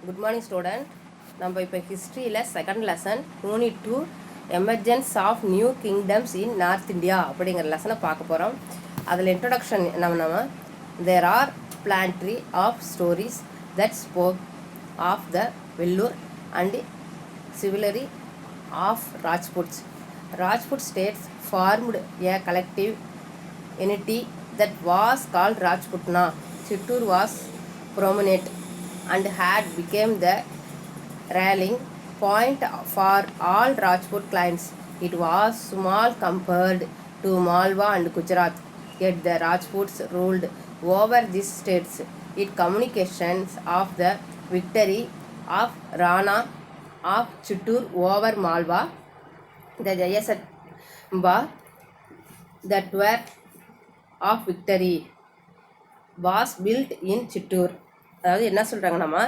Good morning student. நம்ம இப்போ ஹிஸ்ட்ரியில் second lesson unit 2 emergence of new kingdoms in north India அப்படிங்கிற லெசனை பார்க்க போகிறோம். அதில் இன்ட்ரடக்ஷன் நம்ம there are plenty of stories that spoke of the valour and chivalry of Rajputs. Rajput states formed a collective entity that was called Rajputna. Chittoor was prominent and had become the rallying point for all Rajput clans. It was small compared to Malwa and Gujarat, yet the Rajputs ruled over these states. It communications of the victory of Rana of Chittoor over Malwa, the Jayasabha, the Dwarf of Victory, was built in Chittoor. அதாவது என்ன சொல்கிறாங்கன்னா,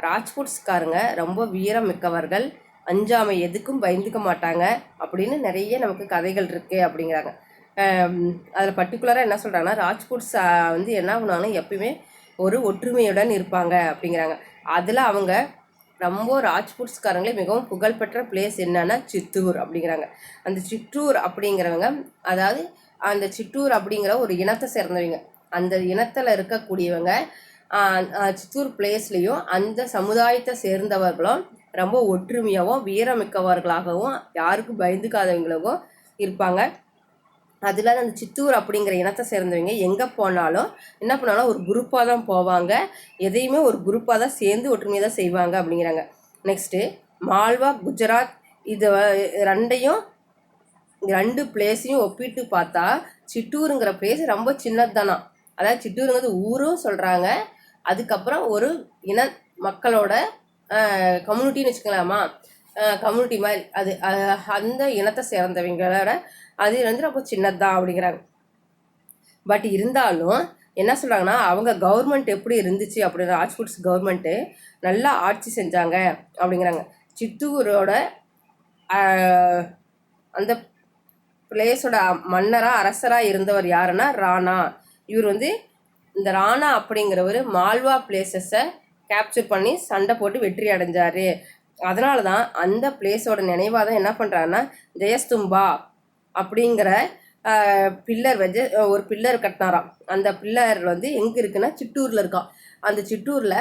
ராஜ்புட்ஸ்காரங்க ரொம்ப வீரம் மிக்கவர்கள், அஞ்சாமை எதுக்கும் பயந்துக்க மாட்டாங்க அப்படின்னு நிறைய நமக்கு கதைகள் இருக்குது அப்படிங்கிறாங்க. அதில் பர்டிகுலராக என்ன சொல்கிறாங்கன்னா, ராஜ்புட்ஸ் வந்து என்ன பண்ணுவாங்கன்னா எப்பயுமே ஒரு ஒற்றுமையுடன் இருப்பாங்க அப்படிங்கிறாங்க. அதில் அவங்க ரொம்ப ராஜ்புட்ஸ்காரங்களே மிகவும் புகழ்பெற்ற பிளேஸ் என்னன்னா சித்தூர் அப்படிங்கிறாங்க. அந்த சித்தூர் அப்படிங்கிறவங்க, அதாவது அந்த சித்தூர் அப்படிங்கிற ஒரு இனத்தை சேர்ந்தவங்க, அந்த இனத்தில் இருக்கக்கூடியவங்க சித்தூர் பிளேஸ்லேயும் அந்த சமுதாயத்தை சேர்ந்தவர்களும் ரொம்ப ஒற்றுமையாகவும் வீரமிக்கவர்களாகவும் யாருக்கும் பயந்துக்காதவங்களுக்கும் இருப்பாங்க. அதில் அந்த சித்தூர் அப்படிங்கிற இனத்தை சேர்ந்தவங்க எங்கே போனாலும் என்ன பண்ணாலும் ஒரு குரூப்பாக தான் போவாங்க, எதையுமே ஒரு குரூப்பாக தான் சேர்ந்து ஒற்றுமையாக தான் செய்வாங்க அப்படிங்கிறாங்க. நெக்ஸ்ட்டு மால்வா, குஜராத், இது ரெண்டு பிளேஸையும் ஒப்பிட்டு பார்த்தா சித்தூருங்கிற பிளேஸ் ரொம்ப சின்னது தானா. அதாவது சித்தூருங்கிறது ஊரும் சொல்கிறாங்க, அதுக்கப்புறம் ஒரு இன மக்களோட கம்யூனிட்டின்னு வச்சுக்கலாமா, கம்யூனிட்டி மாதிரி அது அந்த இனத்தை சேர்ந்தவங்களோட அது வந்து ரொம்ப சின்னதுதான் அப்படிங்கிறாங்க. பட் இருந்தாலும் என்ன சொல்கிறாங்கன்னா, அவங்க கவர்மெண்ட் எப்படி இருந்துச்சு அப்படின்னா, ராஜ்புட்ஸ் கவர்மெண்ட்டு நல்லா ஆட்சி செஞ்சாங்க அப்படிங்கிறாங்க. சித்தூரோட அந்த பிளேஸோட மன்னராக அரசராக இருந்தவர் யாருன்னா ராணா. இவர் வந்து இந்த ராணா அப்படிங்கிறவர் மால்வா பிளேசஸை கேப்சர் பண்ணி சண்டை போட்டு வெற்றி அடைஞ்சார். அதனால தான் அந்த பிளேஸோட நினைவாக தான் என்ன பண்ணுறாருன்னா ஜெயஸ்தும்பா அப்படிங்கிற பில்லர் வச்சு ஒரு பில்லர் கட்டினாராம். அந்த பில்லர் வந்து எங்கே இருக்குன்னா சித்தூரில் இருக்கான். அந்த சித்தூரில்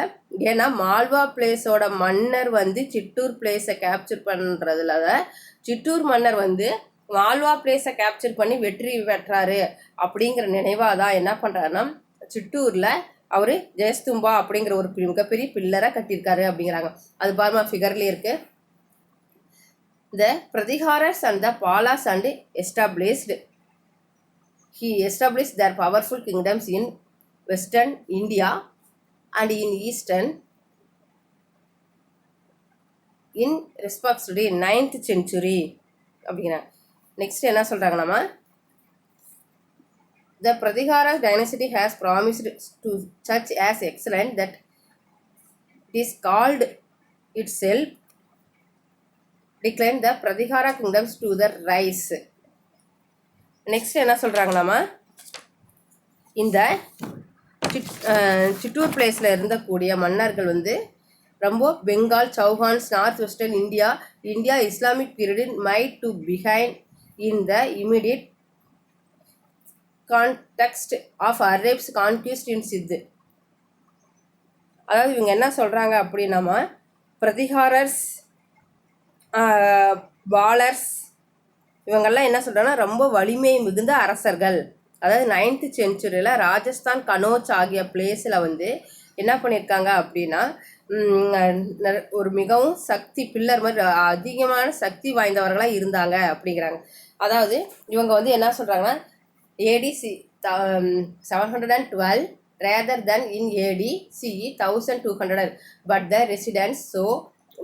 ஏன்னா மால்வா பிளேஸோட மன்னர் வந்து சித்தூர் பிளேஸை கேப்சர் பண்ணுறதுல சித்தூர் மன்னர் வந்து மால்வா பிளேஸை கேப்சர் பண்ணி வெற்றி பெற்றாரு அப்படிங்கிற நினைவாக தான் என்ன பண்ணுறாருன்னா சித்தூரில் அவர் ஜெயஸ்தும்பா அப்படிங்கிற ஒரு மிகப்பெரிய பில்லரை கட்டியிருக்காரு அப்படிங்கிறாங்க. அது பாருமா ஃபிகர்லேயே இருக்குது. The Pratiharas and the Palas and he established their powerful kingdoms in western India and in eastern in respectively 9th century அப்படிங்கிறாங்க. நெக்ஸ்ட் என்ன சொல்கிறாங்கன்னா, the Pratihara dynasty has promised to such as excellent that it is called itself decline the Pratihara kingdoms to the rise. Next என்ன சொல்கிறாங்களாமா, இந்த சித்தூர் பிளேஸில் இருந்தக்கூடிய மன்னர்கள் வந்து ரொம்ப Bengal, Chauhans, north western India Islamic period might to behind in the immediate context of Arabs conquest in Sindh. அதாவது இவங்க என்ன சொல்கிறாங்க அப்படின்னாமா, பிரதிகாரர்ஸ், பாலர்ஸ், இவங்கெல்லாம் என்ன சொல்கிறாங்கன்னா ரொம்ப வலிமை மிகுந்த அரசர்கள். அதாவது 9th சென்ச்சுரியில் ராஜஸ்தான், கனோஜ் ஆகிய பிளேஸில் வந்து என்ன பண்ணியிருக்காங்க அப்படின்னா ஒரு மிகவும் சக்தி பில்லர் மாதிரி அதிகமான சக்தி வாய்ந்தவர்களாக இருந்தாங்க அப்படிங்கிறாங்க. அதாவது இவங்க வந்து என்ன சொல்கிறாங்கன்னா AD 712 rather than in AD CE 1200, but the residents so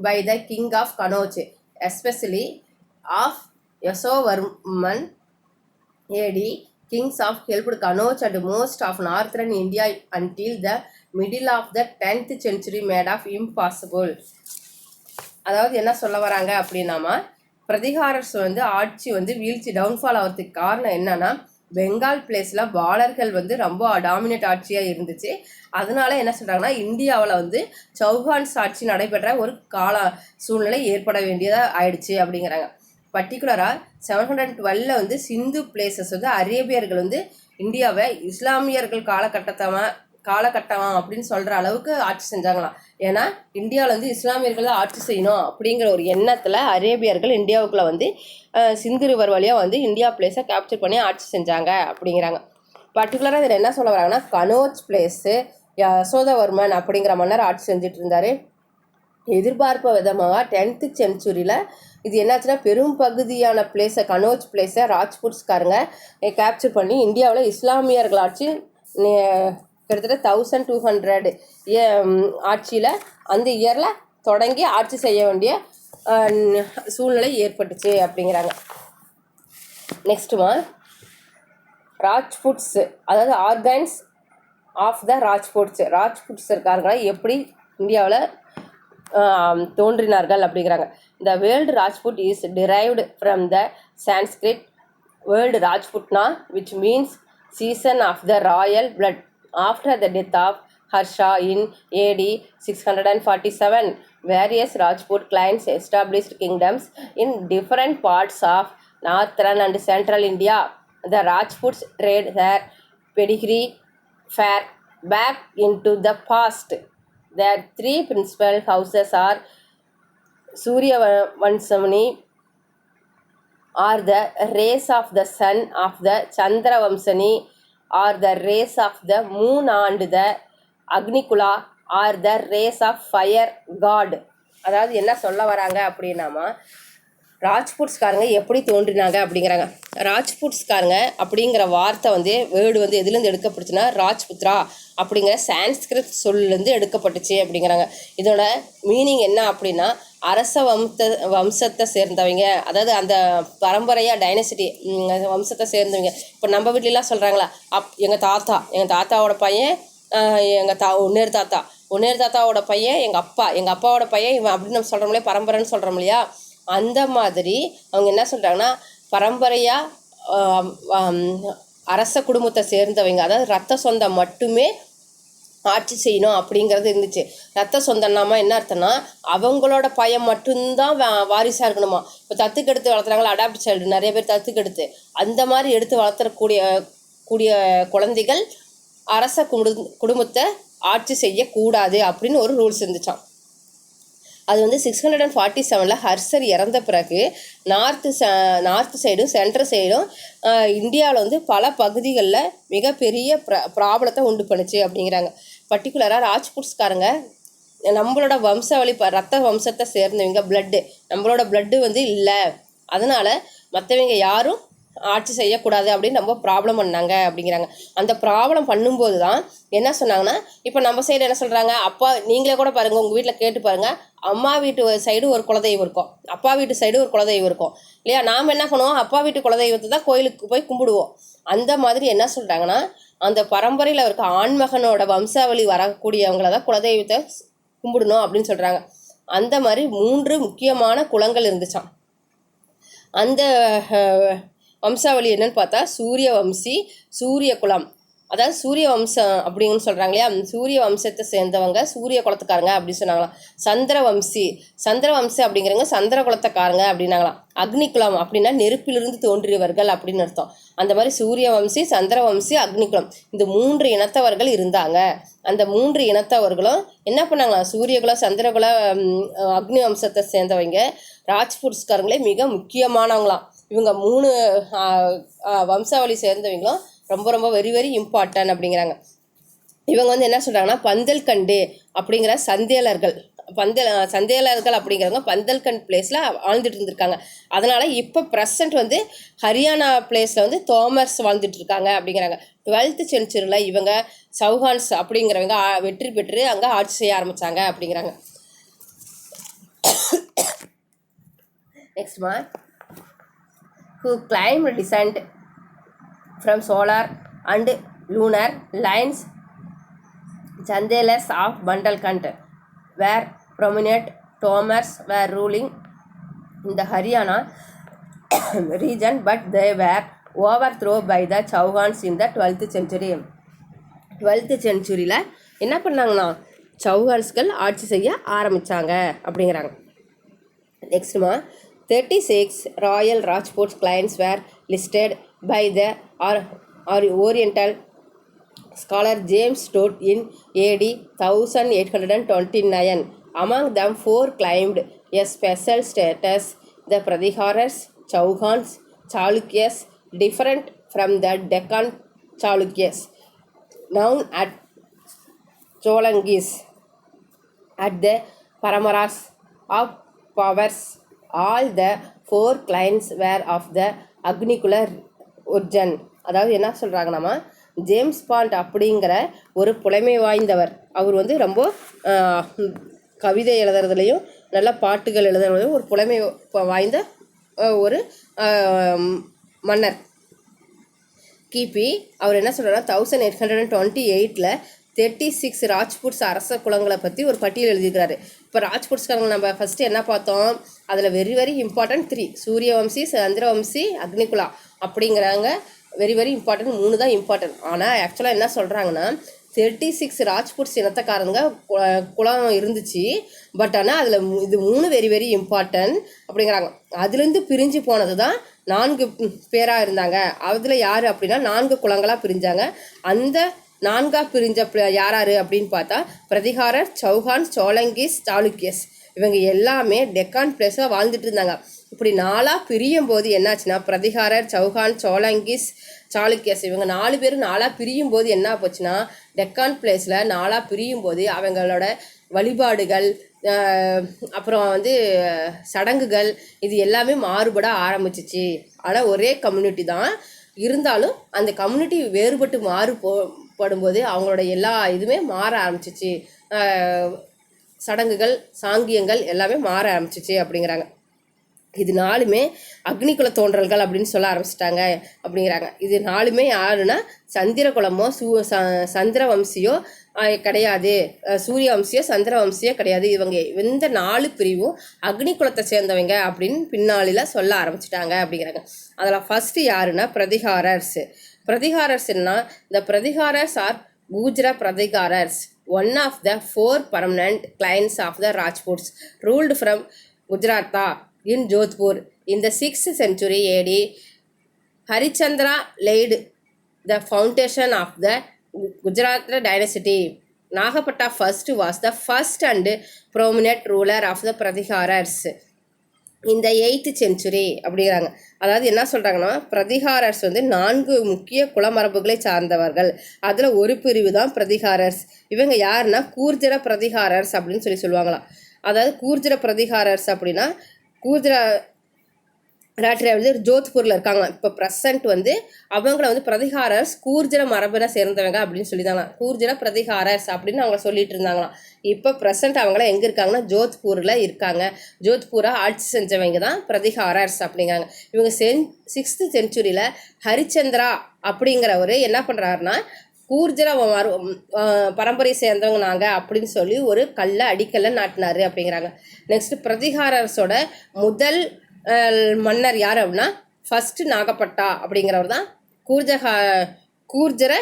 by the king of Kanauj, especially of Yasovarman AD kings of helped Kanauj and most of northern India until the middle of the 10th century made of impossible. அதாவது என்ன சொல்ல வராங்க அப்படின்னாமா, பிரதிகாரர்ஸ் வந்து ஆட்சி வந்து வீழ்ச்சி downfall ஆகிறதுக்கு காரணம் என்னன்னா பெங்கால் பிளேஸில் பாலர்கள் வந்து ரொம்ப டாமினேட் ஆட்சியாக இருந்துச்சு. அதனால என்ன சொல்கிறாங்கன்னா, இந்தியாவில் வந்து சௌஹான்ஸ் ஆட்சி நடைபெற்ற ஒரு சூழ்நிலை ஏற்பட வேண்டியதாக ஆயிடுச்சு அப்படிங்கிறாங்க. பர்டிகுலராக 712 வந்து சிந்து பிளேசஸ் வந்து அரேபியர்கள் வந்து இந்தியாவை இஸ்லாமியர்கள் காலகட்டம் அப்படின்னு சொல்கிற அளவுக்கு ஆட்சி செஞ்சாங்களாம். ஏன்னா இந்தியாவில் வந்து இஸ்லாமியர்கள் ஆட்சி செய்யணும் அப்படிங்கிற ஒரு எண்ணத்தில் அரேபியர்கள் இந்தியாவுக்குள்ளே வந்து சிந்து ரிவர் வழியாக வந்து இந்தியா பிளேஸை கேப்சர் பண்ணி ஆட்சி செஞ்சாங்க அப்படிங்கிறாங்க. பர்டிகுலராக இதில் என்ன சொல்ல வராங்கன்னா, கனோஜ் பிளேஸு யசோதவர்மன் அப்படிங்கிற மன்னர் ஆட்சி செஞ்சுட்டு இருந்தார். எதிர்பார்ப்ப விதமாக 10th சென்ச்சுரியில் இது என்னாச்சுன்னா, பெரும் பகுதியான பிளேஸை கனோஜ் பிளேஸை ராஜ்புட்ஸ்காரங்க கேப்சர் பண்ணி இந்தியாவில் இஸ்லாமியர்கள் ஆட்சி கிட்டத்தட்ட 1200 ஆட்சியில் அந்த இயரில் தொடங்கி ஆட்சி செய்ய வேண்டிய சூழ்நிலை ஏற்பட்டுச்சு அப்படிங்கிறாங்க. நெக்ஸ்ட்டுமா, ராஜ்புட்ஸ், அதாவது ஆர்கன்ஸ் ஆஃப் த ராஜ்புட்ஸ் இருக்காங்க எப்படி இந்தியாவில் தோன்றினார்கள் அப்படிங்கிறாங்க. The world Rajput is derived from the Sanskrit world Rajputna which means season of the royal blood. After the death of Harsha in AD 647, various Rajput clans established kingdoms in different parts of northern and central India. The Rajputs trade their pedigree far back into the past. Their three principal houses are Suryavansamani, or the race of the sun of the Chandravamsani, or the race of the moon, and the Agnikula, or the race of fire god. அதாவது என்ன சொல்ல வராங்க அப்படின்னாமா, ராஜ்புட்ஸ்காரங்க எப்படி தோன்றினாங்க அப்படிங்கிறாங்க. ராஜ்புட்ஸ்காரங்க அப்படிங்கிற வார்த்தை வந்து word வந்து எதுலேருந்து எடுக்கப்பட்டுச்சுன்னா, ராஜ்புத்ரா அப்படிங்கிற சான்ஸ்கிரிட் சொல்லேருந்து எடுக்கப்பட்டுச்சு அப்படிங்கிறாங்க. இதோட மீனிங் என்ன அப்படின்னா, அரச வம்சத்தை சேர்ந்தவங்க, அதாவது அந்த பரம்பரையாக டைனசிட்டி வம்சத்தை சேர்ந்தவங்க. இப்போ நம்ம வீட்லலாம் சொல்கிறாங்களா, எங்கள் தாத்தாவோட பையன் ஒன்னேறு தாத்தாவோட பையன் எங்கள் அப்பாவோட பையன் இவன் அப்படின்னு நம்ம சொல்கிறோம் இல்லையா, பரம்பரைன்னு சொல்கிறோம் இல்லையா. அந்த மாதிரி அவங்க என்ன சொல்கிறாங்கன்னா, பரம்பரையாக அரச குடும்பத்தை சேர்ந்தவங்க, அதாவது ரத்த சொந்தம் மட்டுமே ஆட்சி செய்யணும் அப்படிங்கிறது இருந்துச்சு. ரத்த சொந்தம்னாமா என்ன அர்த்தம்னா, அவங்களோட பையன் மட்டும்தான் வாரிசாக இருக்கணுமா. இப்போ தத்துக்கு எடுத்து வளர்த்துறாங்களா, அடாப்ட் சைல்டு நிறைய பேர் தத்துக்கு எடுத்து, அந்த மாதிரி எடுத்து வளர்த்துறக்கூடிய குழந்தைகள் அரச குடும்பத்தை ஆட்சி செய்யக்கூடாது அப்படின்னு ஒரு ரூல்ஸ் இருந்துச்சான். அது வந்து 647 ஹர்ஷர் இறந்த பிறகு நார்த்து சைடும் சென்ட்ரல் சைடும் இந்தியாவில் வந்து பல பகுதிகளில் மிகப்பெரிய ப்ராப்ளத்தை உண்டு பண்ணுச்சு அப்படிங்கிறாங்க. பர்டிகுலராக ராஜ்புட்ஸ்காரங்க நம்மளோட வம்சாவளி ரத்த வம்சத்தை சேர்ந்தவங்க, நம்மளோட பிளட்டு வந்து இல்லை, அதனால் மற்றவங்க யாரும் ஆட்சி செய்யக்கூடாது அப்படின்னு ரொம்ப ப்ராப்ளம் பண்ணாங்க அப்படிங்கிறாங்க. அந்த ப்ராப்ளம் பண்ணும்போது தான் என்ன சொன்னாங்கன்னா, இப்போ நம்ம சைடு என்ன சொல்கிறாங்க, நீங்களே கூட பாருங்கள், உங்கள் வீட்டில் கேட்டு பாருங்கள், அம்மா வீட்டு சைடு ஒரு குலதெய்வம் இருக்கும், அப்பா வீட்டு சைடு ஒரு குலதெய்வம் இருக்கும் இல்லையா. நாம் என்ன பண்ணுவோம், அப்பா வீட்டு குலதெய்வத்தை தான் கோயிலுக்கு போய் கும்பிடுவோம். அந்த மாதிரி என்ன சொல்கிறாங்கன்னா, அந்த பரம்பரையில் இருக்க ஆண்மகனோட வம்சாவளி வரக்கூடியவங்கள தான் குலதெய்வத்தை கும்பிடணும் அப்படின்னு சொல்கிறாங்க. அந்த மாதிரி 3 முக்கியமான குலங்கள் இருந்துச்சான். அந்த வம்சாவளி என்னன்னு பார்த்தா, சூரிய குலம், அதாவது சூரிய வம்சம் அப்படின்னு சொல்கிறாங்க இல்லையா. சூரிய வம்சத்தை சேர்ந்தவங்க சூரிய குலத்துக்காரங்க அப்படின்னு சொன்னாங்களாம். சந்திரவம்சி அப்படிங்கிறவங்க சந்திர குலத்துக்காரங்க அப்படின்னாங்களாம். அக்னிகுலம் அப்படின்னா நெருப்பிலிருந்து தோன்றியவர்கள் அப்படின்னு அர்த்தம். அந்த மாதிரி சூரியவம்சி, சந்திரவம்சி, அக்னிகுலம், இந்த 3 இனத்தவர்கள் இருந்தாங்க. அந்த 3 இனத்தவர்களும் என்ன பண்ணாங்களாம், சூரியகுலம், சந்திரகுலம், அக்னி வம்சத்தை சேர்ந்தவங்க ராஜ்புட்ஸ்காரங்களே மிக முக்கியமானவங்களாம். இவங்க 3 வம்சாவளி சேர்ந்தவங்களும் ரொம்ப ரொம்ப வெரி வெரி இம்பார்ட்டன்ட் அப்படிங்கிறாங்க. இவங்க வந்து என்ன சொல்கிறாங்கன்னா, பந்தல்கண்டு அப்படிங்கிற சந்தேலர்கள் அப்படிங்கிறவங்க பந்தல்கண்ட் பிளேஸில் வாழ்ந்துட்டு இருந்திருக்காங்க. அதனால் இப்போ ப்ரெசண்ட் வந்து ஹரியானா பிளேஸில் வந்து தோமர்ஸ் வாழ்ந்துட்டு இருக்காங்க அப்படிங்கிறாங்க. 12th சென்ச்சுரியில் இவங்க சௌஹான்ஸ் அப்படிங்கிறவங்க வெற்றி பெற்று அங்கே ஆட்சி செய்ய ஆரம்பித்தாங்க அப்படிங்கிறாங்க. Next mark, who claimed descent from solar and lunar lines. Chandelas of Bundelkhand were prominent Tomers were ruling in the Haryana region, but they were overthrow by the Chauhans in the 12th century. 12th centuryயில் என்ன பண்ணாங்கன்னா சௌஹான்ஸ்கள் ஆட்சி செய்ய ஆரம்பித்தாங்க அப்படிங்கிறாங்க. நெக்ஸ்ட்டுமா 36 royal Rajput clans were listed by the oriental scholar James Tod in AD 1829. Among them 4 claimed a special status. The Pratiharas, Chauhans, Chalukyas, different from the Deccan Chalukyas, known as Cholangis, at the Paramaras of powers. All the 4 clans were of the Agnicola origin. அதாவது என்ன சொல்கிறாங்கன்னா James bond அப்படிங்கிற ஒரு புலமை வாய்ந்தவர். அவர் வந்து ரொம்ப கவிதை எழுதுறதுலையும் நல்ல பாட்டுகள் எழுதுறதுலையும் ஒரு புலமை வாய்ந்த ஒரு மன்னர். கிபி அவர் என்ன சொல்கிறார் 1828 36 ராஜ்புட்ஸ் அரச குலங்களை பற்றி ஒரு பட்டியல் எழுதியிருக்கிறாரு. இப்போ ராஜ்புட்ஸ்காரங்க நம்ம ஃபஸ்ட்டு என்ன பார்த்தோம், அதில் very very important 3 Suryavanshi, Chandravanshi, அக்னிகுலா அப்படிங்கிறாங்க. வெரி வெரி இம்பார்ட்டன்ட் 3 தான் இம்பார்ட்டன்ட். ஆனால் ஆக்சுவலாக என்ன சொல்கிறாங்கன்னா 36 ராஜ்புட்ஸ் இனத்தக்காரங்க குலம் இருந்துச்சு. பட் ஆனால் அதில் இது 3 வெரி வெரி இம்பார்ட்டன்ட் அப்படிங்கிறாங்க. அதுலேருந்து பிரிஞ்சு போனது தான் 4 பேராக இருந்தாங்க. அதில் யார் அப்படின்னா 4 குலங்களாக பிரிஞ்சாங்க. அந்த 4ஆக பிரிஞ்ச யார் அப்படின்னு பார்த்தா பிரதிகாரர், சௌஹான், சோலங்கிஸ், சாளுக்கியஸ் இவங்க எல்லாமே டெக்கான் பிளேஸில் வாழ்ந்துட்டு இருந்தாங்க. இப்படி 4ஆக பிரியும் போது என்னாச்சுன்னா பிரதிகாரர், சௌஹான், சோலங்கிஸ், சாளுக்கியஸ் இவங்க 4 பேரும் 4ஆக பிரியும் போது என்ன போச்சுன்னா டெக்கான் பிளேஸில் 4ஆக பிரியும் போது அவங்களோட வழிபாடுகள் அப்புறம் வந்து சடங்குகள் இது எல்லாமே மாறுபட ஆரம்பிச்சிச்சு. ஆனால் ஒரே கம்யூனிட்டி தான் இருந்தாலும் அந்த கம்யூனிட்டி வேறுபட்டு படும்போது அவங்களோட எல்லா இதுவுமே மாற ஆரம்பிச்சிச்சு. சடங்குகள், சாங்கியங்கள் எல்லாமே மாற ஆரம்பிச்சிச்சு அப்படிங்கிறாங்க. இது 4மே அக்னிகுல தோன்றல்கள் அப்படின்னு சொல்ல ஆரம்பிச்சிட்டாங்க அப்படிங்கிறாங்க. இது 4மே யாருன்னா சந்திரகுலமோ சந்திரவம்சியோ கிடையாது, சூரிய வம்சியோ சந்திரவம்சியோ கிடையாது. இவங்க எந்த 4 பிரிவும் அக்னிகுலத்தை சேர்ந்தவங்க அப்படின்னு பின்னாளில் சொல்ல ஆரம்பிச்சிட்டாங்க அப்படிங்கிறாங்க. அதில் ஃபஸ்ட்டு யாருன்னா பிரதிகாரர்ஸ். பிரதிகாரர்ஸ்னா the Pratiharas are Gurjara Pratiharas, one of the 4 permanent clans of the Rajputs ruled from Gurjaratra in Jodhpur. In the 6th century AD, Harichandra laid the foundation of the Gujarat dynasty. Nagapatta first was the first and prominent ruler of the Pratiharas. In the 8th century அப்படிங்கிறாங்க. அதாவது என்ன சொல்கிறாங்கன்னா பிரதிகாரர்ஸ் வந்து 4 முக்கிய குலமரபுகளை சார்ந்தவர்கள். அதில் ஒரு பிரிவு தான் பிரதிகாரர்ஸ். இவங்க யாருன்னா கூர்ஜர பிரதிகாரர்ஸ் அப்படின்னு சொல்லுவாங்களாம். அதாவது கூர்ஜர பிரதிகாரர்ஸ் அப்படின்னா கூர்ஜரா ராட்ரியா வந்து ஜோத்பூரில் இருக்காங்க. இப்போ ப்ரெசண்ட் வந்து அவங்கள வந்து பிரதிகாரர்ஸ் கூர்ஜர மரபினை சேர்ந்தவங்க அப்படின்னு சொல்லியிருந்தாங்களாம். கூர்ஜர பிரதிகாரர்ஸ் அப்படின்னு அவங்க சொல்லிட்டு இருந்தாங்களாம். இப்போ ப்ரெசண்ட் அவங்களாம் எங்கே இருக்காங்கன்னா ஜோத்பூரில் இருக்காங்க. ஜோத்பூரை ஆட்சி செஞ்சவங்க தான் பிரதிகாரர்ஸ் அப்படிங்கிறாங்க. இவங்க 6th centuryயில் ஹரிச்சந்திரா அப்படிங்கிறவர் என்ன பண்ணுறாருன்னா கூர்ஜர பரம்பரை சேர்ந்தவங்க நாங்கள் அப்படின்னு சொல்லி ஒரு அடிக்கல்ல நாட்டினார் அப்படிங்கிறாங்க. நெக்ஸ்ட்டு பிரதிகாரர்ஸோட முதல் மன்னர் யார் அப்படின்னா ஃபஸ்ட்டு நாகப்பட்டா அப்படிங்கிறவர் தான் கூர்ஜர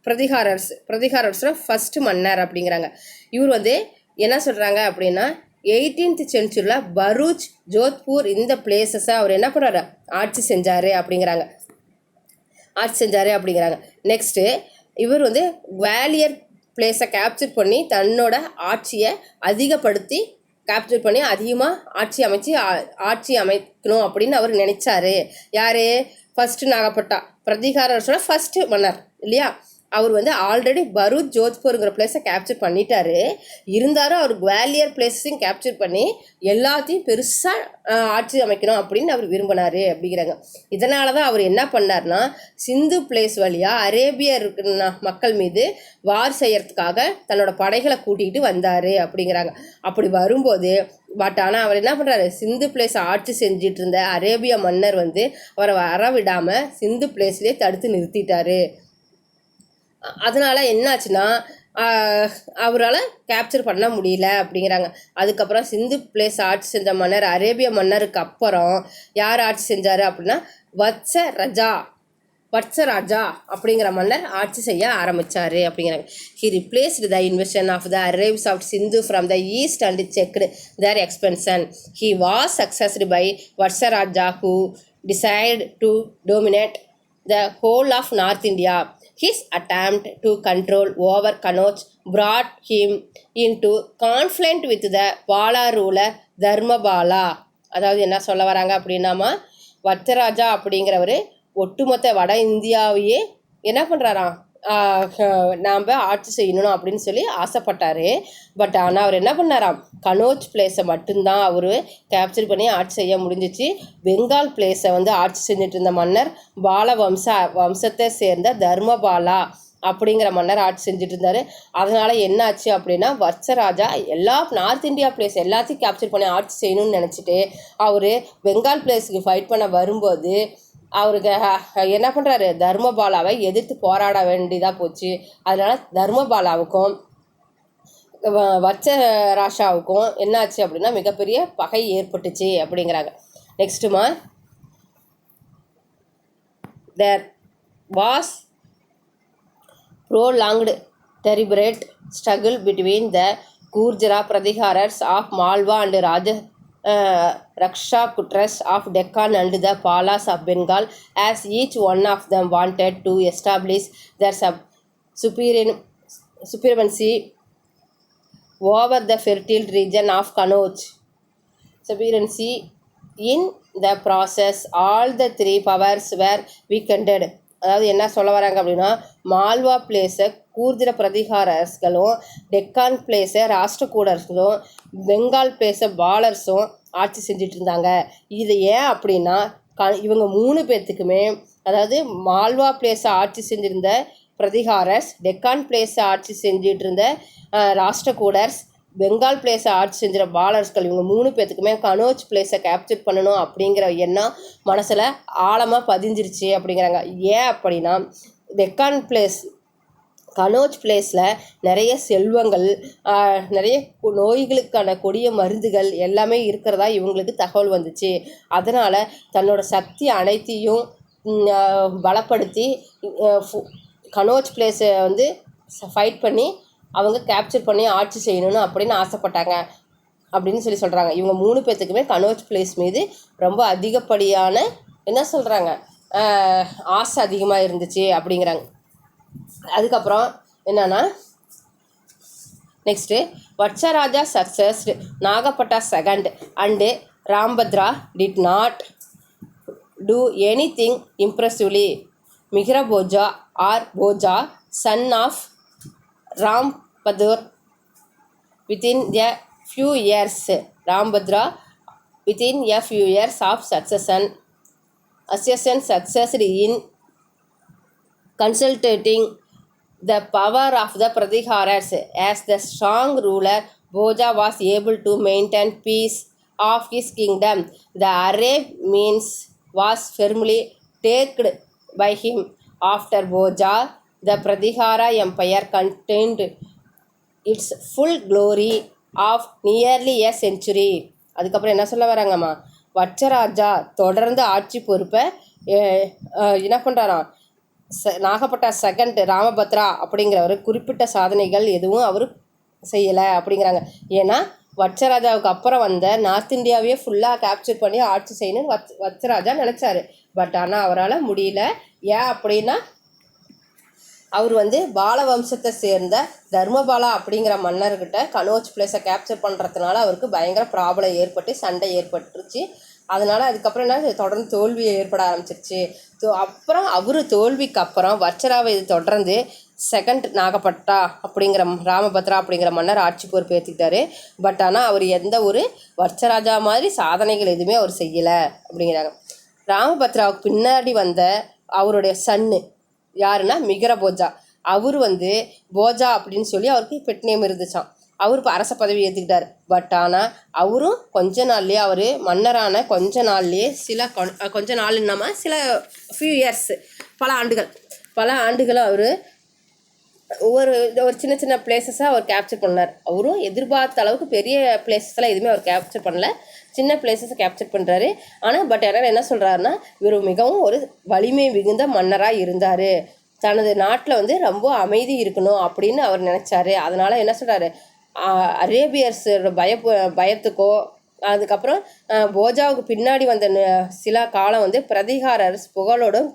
பிரதிகாரர்ஸோட ஃபஸ்ட்டு மன்னர் அப்படிங்கிறாங்க. இவர் வந்து என்ன சொல்கிறாங்க அப்படின்னா 18th centuryயில் பரூச், ஜோத்பூர் இந்த பிளேசஸை அவர் என்ன பண்ணுறாரு ஆட்சி செஞ்சார் அப்படிங்கிறாங்க. நெக்ஸ்ட்டு இவர் வந்து குவாலியர் பிளேஸை கேப்சர் பண்ணி தன்னோட ஆட்சியை அதிகப்படுத்தி கேப்சர் பண்ணி அதிகமாக ஆட்சி அமைக்கணும் அப்படின்னு அவர் நினைச்சாரு. யார்? ஃபஸ்ட்டு நாகப்பட்டா பிரதிகாரர்ஸோட ஃபஸ்ட்டு மன்னர் இல்லையா. அவர் வந்து ஆல்ரெடி பரூச், ஜோத்பூருங்கிற பிளேஸை கேப்சர் பண்ணிட்டாரு. இருந்தாலும் அவர் குவாலியர் பிளேஸையும் கேப்சர் பண்ணி எல்லாத்தையும் பெருசாக ஆட்சி அமைக்கணும் அப்படின்னு அவர் விரும்பினார் அப்படிங்கிறாங்க. இதனால தான் அவர் என்ன பண்ணார்னா சிந்து பிளேஸ் வழியாக அரேபியர் மக்கள் மீது வார் செய்யறதுக்காக தன்னோட படைகளை கூட்டிகிட்டு வந்தார் அப்படிங்கிறாங்க. அப்படி வரும்போது ஆனால் அவர் என்ன பண்ணுறாரு சிந்து பிளேஸ் ஆட்சி செஞ்சிட்டு இருந்த அரேபிய மன்னர் வந்து அவரை வர விடாமல் சிந்து பிளேஸ்லேயே தடுத்து நிறுத்திட்டாரு. அதனால் என்னாச்சுன்னா அவரால் கேப்சர் பண்ண முடியல அப்படிங்கிறாங்க. அதுக்கப்புறம் சிந்து பிளேஸ் ஆட்சி செஞ்ச மன்னர் அரேபிய மன்னருக்கு அப்புறம் யார் ஆட்சி செஞ்சார் அப்படின்னா வத்ச ரஜா வத்சராஜா அப்படிங்கிற மன்னர் ஆட்சி செய்ய ஆரம்பித்தார் அப்படிங்கிறாங்க. He replaced the invasion of the arrives of Sindh from the east and checked their expansion. He was succeeded by Vatsaraja who decide to dominate the whole of North India. His attempt to control over Kannauj brought him into conflict with the Pala ruler Dharmabala. அதாவது என்ன சொல்ல வராங்க அப்படின்னாமா, வத்சராஜா அப்படிங்கிறவர் ஒட்டுமொத்த வட இந்தியாவையே என்ன பண்ணுறாராம், நாம் ஆட்சி செய்யணும் அப்படின்னு சொல்லி ஆசைப்பட்டார். பட் ஆனால் அவர் என்ன பண்ணாராம், கனோஜ் பிளேஸை மட்டும்தான் அவர் கேப்சர் பண்ணி ஆட்சி செய்ய முடிஞ்சிச்சு. பெங்கால் பிளேஸை வந்து ஆட்சி செஞ்சுட்டு இருந்த மன்னர் வம்சத்தை சேர்ந்த தர்மபாலா அப்படிங்கிற மன்னர் ஆட்சி செஞ்சுட்டு இருந்தார். அதனால் என்ன ஆச்சு அப்படின்னா, வத்சராஜா எல்லா நார்த் இந்தியா பிளேஸ் எல்லாத்தையும் கேப்சர் பண்ணி ஆட்சி செய்யணும்னு நினச்சிட்டு அவர் பெங்கால் பிளேஸுக்கு ஃபைட் பண்ண வரும்போது அவருக்கு என்ன பண்ணுறாரு, தர்மபாலாவை எதிர்த்து போராட வேண்டியதாக போச்சு. அதனால் தர்மபாலாவுக்கும் வத்சராஜாவுக்கும் என்னாச்சு அப்படின்னா மிகப்பெரிய பகை ஏற்பட்டுச்சு அப்படிங்கிறாங்க. நெக்ஸ்ட்டுமா, there was prolonged deliberate struggle between the Gurjara Pradhikarars of Malwa and Rakshakutras of Deccan and the Palas of Bengal, as each one of them wanted to establish their supremacy over the fertile region of Kannauj. Supremacy. In the process, all the three powers were weakened. அதாவது என்ன சொல்ல வராங்க அப்படின்னா, மால்வா பிளேஸை கூர்ஜர பிரதிகாரர்களும், டெக்கான் பிளேஸை ராஷ்டிரகூடர்களும், பெங்கால் பிளேஸை பாலர்ஸும் ஆட்சி செஞ்சுட்டு இருந்தாங்க. இது ஏன் அப்படின்னா, இவங்க 3 பேர்த்துக்குமே, அதாவது மால்வா பிளேஸை ஆட்சி செஞ்சுருந்த பிரதிகாரஸ், டெக்கான் பிளேஸை ஆட்சி செஞ்சுட்டு இருந்த ராஷ்டிரகூடர்ஸ், பெங்கால் பிளேஸை ஆட்சி செஞ்சுற பாலர்ஸ்கள், இவங்க 3 பேர்த்துக்குமே கனோஜ் பிளேஸை கேப்சர் பண்ணணும் அப்படிங்கிற எண்ணம் மனசில் ஆழமாக பதிஞ்சிருச்சு அப்படிங்கிறாங்க. ஏன் அப்படின்னா, டெக்கான் பிளேஸ் கனோஜ் பிளேஸில் நிறைய செல்வங்கள், நிறைய நோய்களுக்கான கொடிய மருந்துகள் எல்லாமே இருக்கிறதா இவங்களுக்கு தகவல் வந்துச்சு. அதனால் தன்னோட சக்தி அனைத்தையும் பலப்படுத்தி கனோஜ் பிளேஸை வந்து ஃபைட் பண்ணி அவங்க கேப்சர் பண்ணி ஆட்சி செய்யணும்னு அப்படின்னு ஆசைப்பட்டாங்க அப்படின்னு சொல்கிறாங்க. இவங்க 3 பேர்த்துக்குமே கனோஜ் பிளேஸ் மீது ரொம்ப அதிகப்படியான என்ன சொல்கிறாங்க, ஆசை அதிகமாக இருந்துச்சு அப்படிங்கிறாங்க. அதுக்கப்புறம் என்னன்னா, next Vatsaraja succeeded Nagabhata second and Ramabhadra did not do anything impressively. Mihirabhoja or Bhoja son of Rambhadur within a few years. Rambhadra within a few years of succession succeeded in consolidating the power of the Pradhikarars. As the strong ruler, Bhoja was able to maintain peace of his kingdom. The Arab means was firmly taken by him. After Bhoja, the Pradhikara Empire contained its full glory of nearly a century. அதுக்கப்புறம் என்ன சொல்ல வராங்கம்மா, வத்சராஜா தொடர்ந்து ஆட்சி பொறுப்பை என்ன பண்ணுறாராம், நாகப்பட்டா second Ramabhadra அப்படிங்கிறவர் குறிப்பிட்ட சாதனைகள் எதுவும் அவர் செய்யலை அப்படிங்கிறாங்க. ஏன்னா வத்சராஜாவுக்கு அப்புறம் வந்த நார்த் இந்தியாவையே ஃபுல்லாக கேப்சர் பண்ணி ஆட்சி செய்யணும்னு வத்சராஜா நினச்சாரு. பட் ஆனால் அவரால் முடியல. ஏன் அப்படின்னா, அவர் வந்து பால வம்சத்தை சேர்ந்த தர்மபாலா அப்படிங்கிற மன்னர்கிட்ட கனோஜ் பிளேஸை கேப்சர் பண்ணுறதுனால அவருக்கு பயங்கர ப்ராப்ளம் ஏற்பட்டு சண்டை ஏற்பட்டுருச்சு. அதனால் அதுக்கப்புறம் என்ன, தொடர்ந்து தோல்வி ஏற்பட ஆரம்பிச்சிருச்சு. அப்புறம் அவர் தோல்விக்கு அப்புறம் வத்சராவை தொடர்ந்து செகண்ட் நாகப்பட்டா அப்படிங்கிற ராமபத்ரா அப்படிங்கிற மன்னர் ஆட்சி பொறுப்பு ஏற்றுக்கிட்டாரு. பட் ஆனால் அவர் எந்த ஒரு வத்சராஜா மாதிரி சாதனைகள் எதுவுமே அவர் செய்யலை அப்படிங்கிறாங்க. ராமபத்ராவுக்கு பின்னாடி வந்த அவருடைய சன்னு யாருன்னா மிஹ்ரபோஜா. அவர் வந்து போஜா அப்படின்னு சொல்லி அவருக்கு பெட் நேம் இருந்துச்சான். அவர் இப்போ அரச பதவி ஏற்றுக்கிட்டார். பட் ஆனால் அவரும் கொஞ்ச நாள்லேயே, அவர் மன்னரான கொஞ்ச நாள்லேயே கொஞ்ச நாள் இல்லாமல் சில ஃபியூ இயர்ஸ் பல ஆண்டுகள் அவர் ஒரு ஒரு சின்ன சின்ன பிளேசஸாக அவர் கேப்சர் பண்ணார். அவரும் எதிர்பார்த்த அளவுக்கு பெரிய பிளேசஸ்லாம் எதுவுமே அவர் கேப்சர் பண்ணல, சின்ன பிளேசஸை கேப்சர் பண்ணுறாரு. ஆனால் என்ன சொல்கிறாருன்னா, இவர் மிகவும் ஒரு வலிமை மிகுந்த மன்னராக இருந்தார், தனது நாட்டில் வந்து ரொம்ப அமைதி இருக்கணும் அப்படின்னு அவர் நினச்சாரு. அதனால் என்ன சொல்கிறாரு, அரேபியர்ஸோட பயத்துக்கோ அதுக்கப்புறம் போஜாவுக்கு பின்னாடி வந்த சில காலம் வந்து பிரதிகாரர்ஸ் புகழோடும்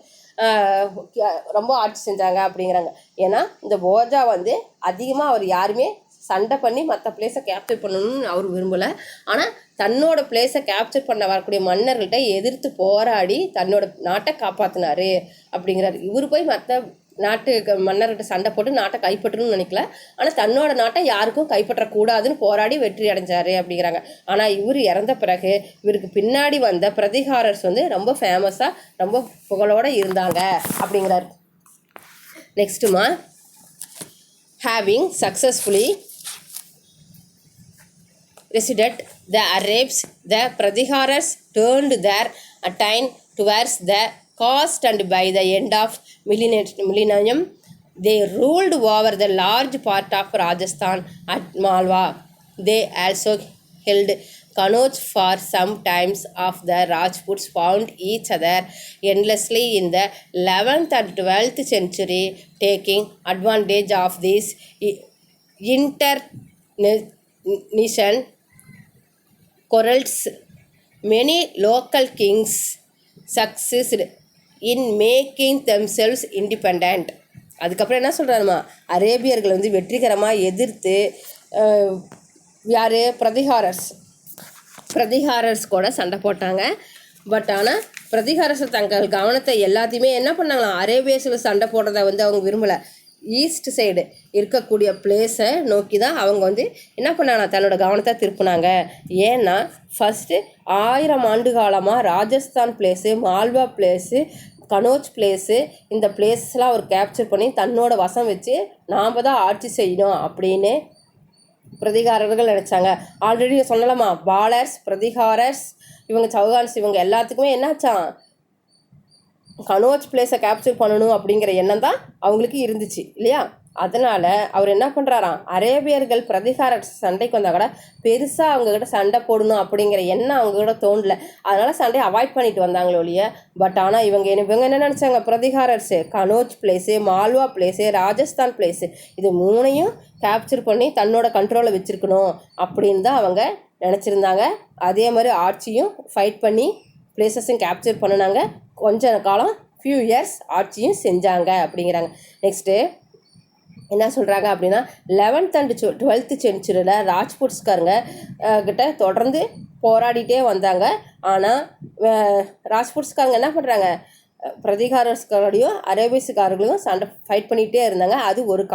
ரொம்ப ஆட்சி செஞ்சாங்க அப்படிங்கிறாங்க. ஏன்னா இந்த போஜா வந்து அதிகமாக அவர் யாருமே சண்டை பண்ணி மற்ற பிளேஸை கேப்சர் பண்ணணும்னு அவர் விரும்பலை. ஆனால் தன்னோட பிளேஸை கேப்சர் பண்ண வரக்கூடிய மன்னர்கள்ட்ட எதிர்த்து போராடி தன்னோட நாட்டை காப்பாற்றினார் அப்படிங்கிறாரு. இவர் போய் மற்ற நாட்டு மன்னர்கிட்ட சண்டை போட்டு நாட்டை கைப்பற்றணும்னு நினைக்கல, ஆனால் தன்னோட நாட்டை யாருக்கும் கைப்பற்றக்கூடாதுன்னு போராடி வெற்றி அடைஞ்சார் அப்படிங்கிறாங்க. ஆனால் இவர் இறந்த பிறகு இவருக்கு பின்னாடி வந்த பிரதிகாரர்ஸ் வந்து ரொம்ப ஃபேமஸாக ரொம்ப புகழோடு இருந்தாங்க அப்படிங்கிறார். நெக்ஸ்ட்டுமா, having successfully resided the Arabs, the Pratiharas turned their attention towards the coast, and by the end of millennium they ruled over the large part of Rajasthan at Malwa. They also held Kannauj for some times. Of the Rajputs found each other endlessly in the 11th and 12th century, taking advantage of this internation quarrels. Many local kings succeeded in making themselves independent. அதுக்கப்புறம் என்ன சொல்கிறாருமா, அரேபியர்கள் வந்து வெற்றிகரமாக எதிர்த்து யார் பிரதிகாரர்ஸ் கூட சண்டை போட்டாங்க. But ஆனால் பிரதிகாரர்ஸ் தங்கள் கவனத்தை எல்லாத்தையுமே என்ன பண்ணாங்களாம், அரேபியர்ஸில் சண்டை போடுறதை வந்து அவங்க விரும்பலை, ஈஸ்ட் சைடு இருக்கக்கூடிய பிளேஸை நோக்கி தான் அவங்க வந்து என்ன பண்ணாங்க, தன்னோட கவனத்தை திருப்பினாங்க. ஏன்னா ஃபஸ்ட்டு 1000 ஆண்டு காலமாக Rajasthan place, Malwa place, Kannauj place, இந்த பிளேஸ்லாம் அவர் கேப்சர் பண்ணி தன்னோட வசம் வச்சு நாம் தான் ஆட்சி செய்யணும் அப்படின்னு பிரதிகாரர்கள் நினச்சாங்க. ஆல்ரெடி சொன்னலாமா, பாலர்ஸ், பிரதிகாரர்ஸ், இவங்க சௌகான்ஸ், இவங்க எல்லாத்துக்குமே என்னாச்சான், கனோஜ் பிளேஸை கேப்சர் பண்ணணும் அப்படிங்கிற எண்ணம் தான் அவங்களுக்கு இருந்துச்சு இல்லையா. அதனால் அவர் என்ன பண்ணுறாராம், அரேபியர்கள் பிரதிகார சண்டைக்கு வந்தால் கூட பெருசாக அவங்கக்கிட்ட சண்டை போடணும் அப்படிங்கிற எண்ணம் அவங்கக்கிட்ட தோணலை. அதனால் சண்டையை அவாய்ட் பண்ணிட்டு வந்தாங்களோ ஒழிய. பட் ஆனால் இவங்க என்ன நினச்சாங்க, Pratiharas Kannauj place, Malwa place, Rajasthan place, இது 3ஐயும் கேப்சர் பண்ணி தன்னோட கண்ட்ரோலில் வச்சுருக்கணும் அப்படின்னு தான் அவங்க நினச்சிருந்தாங்க. அதே மாதிரி ஆட்சியும் ஃபைட் பண்ணி பிளேசஸும் கேப்சர் பண்ணினாங்க. கொஞ்ச காலம் ஃபியூ இயர்ஸ் ஆட்சியும் செஞ்சாங்க அப்படிங்கிறாங்க. நெக்ஸ்ட்டு என்ன சொல்கிறாங்க அப்படின்னா, 11th and 12th சென்ச்சுரியில் ராஜ்புட்ஸ்காரங்க கிட்ட தொடர்ந்து போராடிட்டே வந்தாங்க. ஆனால் ராஜ்புட்ஸ்காரங்க என்ன பண்ணுறாங்க, பிரதிகாரஸ்காரோடையும் அரேபியஸ்காரர்களையும் சண்டை ஃபைட் பண்ணிகிட்டே இருந்தாங்க. அது ஒரு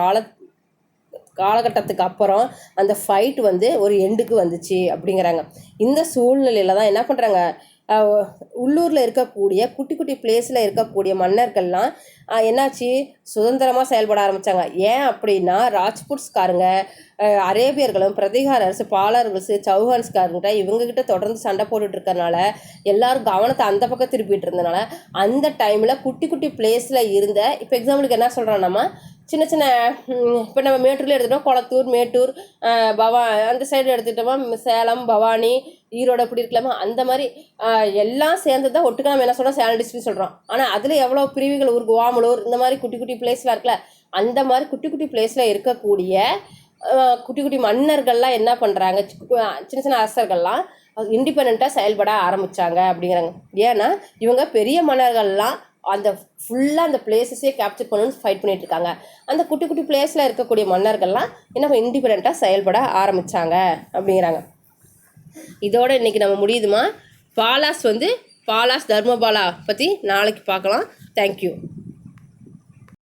காலகட்டத்துக்கு அப்புறம் அந்த ஃபைட் வந்து ஒரு எண்டுக்கு வந்துச்சு அப்படிங்கிறாங்க. இந்த சூழ்நிலையில் தான் என்ன பண்ணுறாங்க, உள்ளூரில் இருக்கக்கூடிய குட்டி குட்டி பிளேஸில் இருக்கக்கூடிய மன்னர்கள்லாம் என்னாச்சு, சுதந்திரமாக செயல்பட ஆரம்பித்தாங்க. ஏன் அப்படின்னா ராஜ்புட்ஸ்காரங்க அரேபியர்களும் பிரதிகாரர்ஸ், பாலர்கள்ஸ், சௌஹான்ஸ்காரங்கிட்ட இவங்ககிட்ட தொடர்ந்து சண்டை போட்டுட்ருக்கறனால எல்லாரும் கவனத்தை அந்த பக்கம் திருப்பிட்டு இருந்தனால அந்த டைமில் குட்டி குட்டி பிளேஸில் இருந்த, இப்போ எக்ஸாம்பிளுக்கு என்ன சொல்கிறோம், நம்ம சின்ன சின்ன இப்போ நம்ம மேட்டூரில் எடுத்துட்டோம், கொளத்தூர், மேட்டூர், அந்த சைடு எடுத்துக்கிட்டோமா, சேலம், பவானி, ஈரோடு அப்படி இருக்கலாமா, அந்த மாதிரி எல்லாம் சேர்ந்து தான் ஒட்டுக்க நம்ம என்ன சொல்கிறோம், சேலம் டிஸ்ட்ரிக்ட் சொல்கிறோம். ஆனால் அதில் எவ்வளோ பிரிவுகள் ஊருக்கு, ஓமலூர், இந்த மாதிரி குட்டி குட்டி பிளேஸ்லாம் இருக்குல்ல, அந்த மாதிரி குட்டி குட்டி பிளேஸில் இருக்கக்கூடிய குட்டி குட்டி மன்னர்கள்லாம் என்ன பண்ணுறாங்க, சின்ன சின்ன அரசர்கள்லாம் இண்டிபெண்ட்டாக செயல்பட ஆரம்பித்தாங்க அப்படிங்கிறாங்க. ஏன்னா இவங்க பெரிய மன்னர்கள்லாம் அந்த ஃபுல்லாக அந்த பிளேஸஸே கேப்சர் பண்ணணும்னு ஃபைட் பண்ணிகிட்டு இருக்காங்க. அந்த குட்டி குட்டி பிளேஸில் இருக்கக்கூடிய மன்னர்கள்லாம் என்ன இண்டிபெண்ட்டாக செயல்பட ஆரம்பித்தாங்க அப்படிங்கிறாங்க. இதோடு இன்றைக்கி நம்ம முடியுதுமா. பாலாஸ் தர்மபாலா பற்றி நாளைக்கு பார்க்கலாம். தேங்க்யூ.